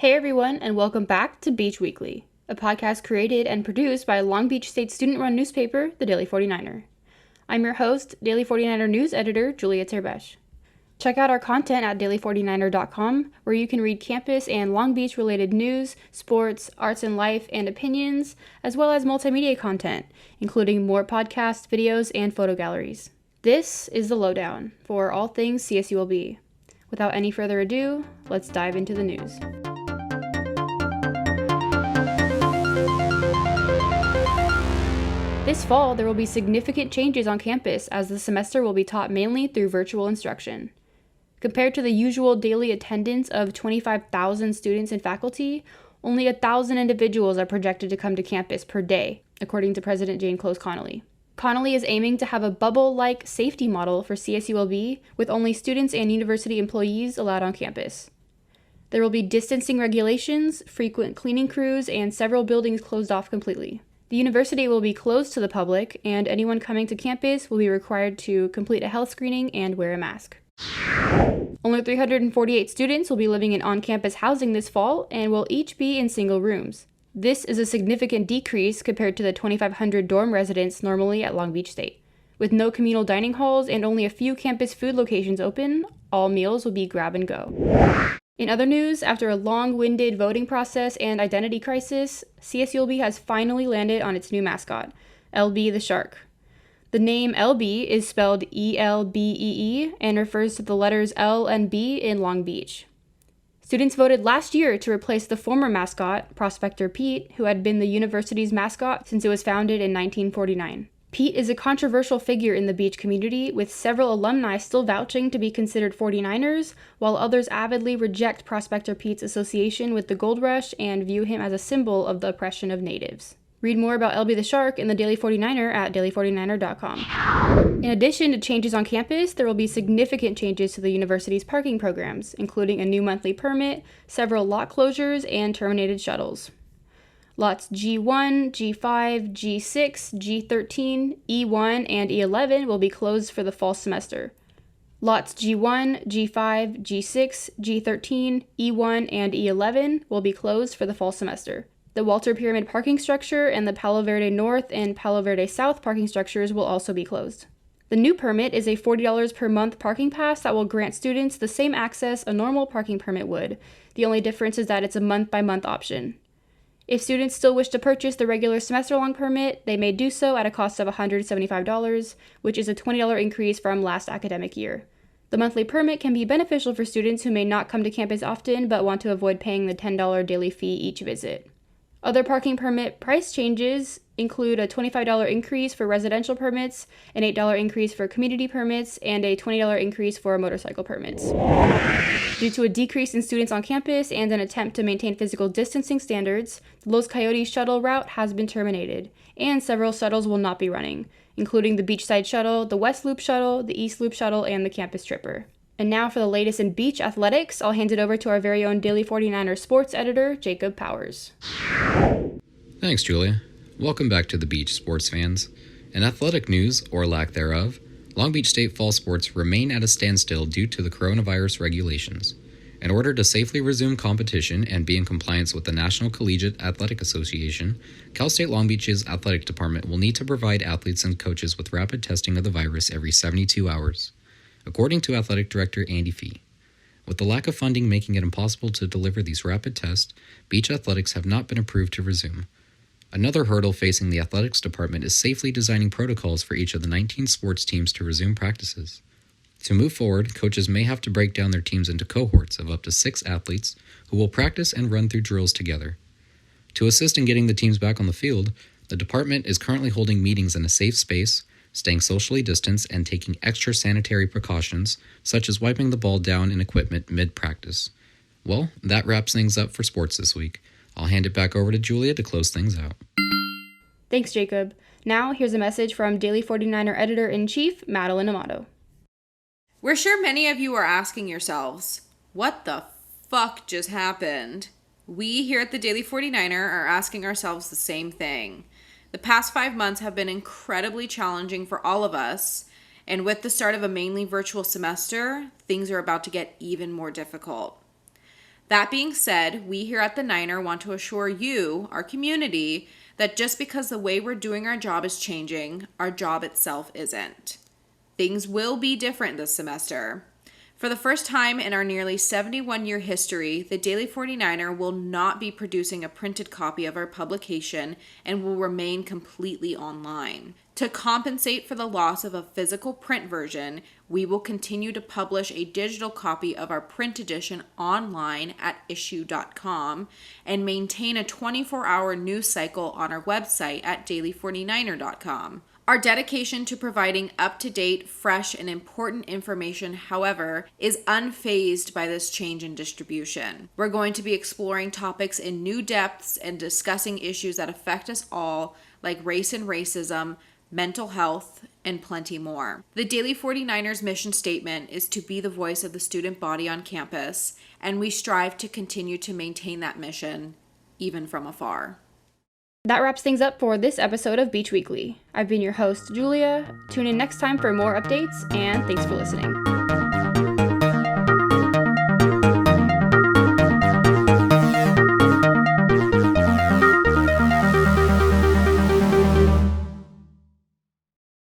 Hey everyone, and welcome back to Beach Weekly, a podcast created and produced by Long Beach State student-run newspaper, the Daily 49er. I'm your host, Daily 49er news editor, Julia Terbeche. Check out our content at daily49er.com, where you can read campus and Long Beach-related news, sports, arts and life, and opinions, as well as multimedia content, including more podcasts, videos, and photo galleries. This is the lowdown for all things CSULB. Without any further ado, let's dive into the news. This fall, there will be significant changes on campus as the semester will be taught mainly through virtual instruction. Compared to the usual daily attendance of 25,000 students and faculty, only 1,000 individuals are projected to come to campus per day, according to President Jane Close Connolly. Connolly is aiming to have a bubble-like safety model for CSULB with only students and university employees allowed on campus. There will be distancing regulations, frequent cleaning crews, and several buildings closed off completely. The university will be closed to the public, and anyone coming to campus will be required to complete a health screening and wear a mask. Only 348 students will be living in on-campus housing this fall and will each be in single rooms. This is a significant decrease compared to the 2,500 dorm residents normally at Long Beach State. With no communal dining halls and only a few campus food locations open, all meals will be grab and go. In other news, after a long-winded voting process and identity crisis, CSULB has finally landed on its new mascot, LB the Shark. The name LB is spelled E-L-B-E-E and refers to the letters L and B in Long Beach. Students voted last year to replace the former mascot, Prospector Pete, who had been the university's mascot since it was founded in 1949. Pete is a controversial figure in the beach community, with several alumni still vouching to be considered 49ers, while others avidly reject Prospector Pete's association with the gold rush and view him as a symbol of the oppression of natives. Read more about LB the Shark in the Daily 49er at daily49er.com. In addition to changes on campus, there will be significant changes to the university's parking programs, including a new monthly permit, several lot closures, and terminated shuttles. Lots G1, G5, G6, G13, E1, and E11 will be closed for the fall semester. Lots G1, G5, G6, G13, E1, and E11 will be closed for the fall semester. The Walter Pyramid parking structure and the Palo Verde North and Palo Verde South parking structures will also be closed. The new permit is a $40 per month parking pass that will grant students the same access a normal parking permit would. The only difference is that it's a month-by-month option. If students still wish to purchase the regular semester-long permit, they may do so at a cost of $175, which is a $20 increase from last academic year. The monthly permit can be beneficial for students who may not come to campus often but want to avoid paying the $10 daily fee each visit. Other parking permit price changes include a $25 increase for residential permits, an $8 increase for community permits, and a $20 increase for motorcycle permits. Due to a decrease in students on campus and an attempt to maintain physical distancing standards, the Los Coyotes shuttle route has been terminated, and several shuttles will not be running, including the Beachside Shuttle, the West Loop Shuttle, the East Loop Shuttle, and the Campus Tripper. And now for the latest in beach athletics, I'll hand it over to our very own Daily 49er sports editor, Jacob Powers. Thanks, Julia. Welcome back to the beach, sports fans. In athletic news, or lack thereof, Long Beach State fall sports remain at a standstill due to the coronavirus regulations. In order to safely resume competition and be in compliance with the National Collegiate Athletic Association, Cal State Long Beach's athletic department will need to provide athletes and coaches with rapid testing of the virus every 72 hours. According to Athletic Director Andy Fee, with the lack of funding making it impossible to deliver these rapid tests, beach athletics have not been approved to resume. Another hurdle facing the athletics department is safely designing protocols for each of the 19 sports teams to resume practices. To move forward, coaches may have to break down their teams into cohorts of up to 6 athletes who will practice and run through drills together. To assist in getting the teams back on the field, the department is currently holding meetings in a safe space, staying socially distanced, and taking extra sanitary precautions, such as wiping the ball down in equipment mid-practice. Well, that wraps things up for sports this week. I'll hand it back over to Julia to close things out. Thanks, Jacob. Now, here's a message from Daily 49er Editor-in-Chief, Madalyn Amato. We're sure many of you are asking yourselves, what the fuck just happened? We here at the Daily 49er are asking ourselves the same thing. The past 5 months have been incredibly challenging for all of us, and with the start of a mainly virtual semester, things are about to get even more difficult. That being said, we here at the Niner want to assure you, our community, that just because the way we're doing our job is changing, our job itself isn't. Things will be different this semester. For the first time in our nearly 71-year history, the Daily 49er will not be producing a printed copy of our publication and will remain completely online. To compensate for the loss of a physical print version, we will continue to publish a digital copy of our print edition online at issue.com and maintain a 24-hour news cycle on our website at daily49er.com. Our dedication to providing up-to-date, fresh, and important information, however, is unfazed by this change in distribution. We're going to be exploring topics in new depths and discussing issues that affect us all, like race and racism, mental health, and plenty more. The Daily 49ers mission statement is to be the voice of the student body on campus, and we strive to continue to maintain that mission, even from afar. That wraps things up for this episode of Beach Weekly. I've been your host, Julia. Tune in next time for more updates, and thanks for listening.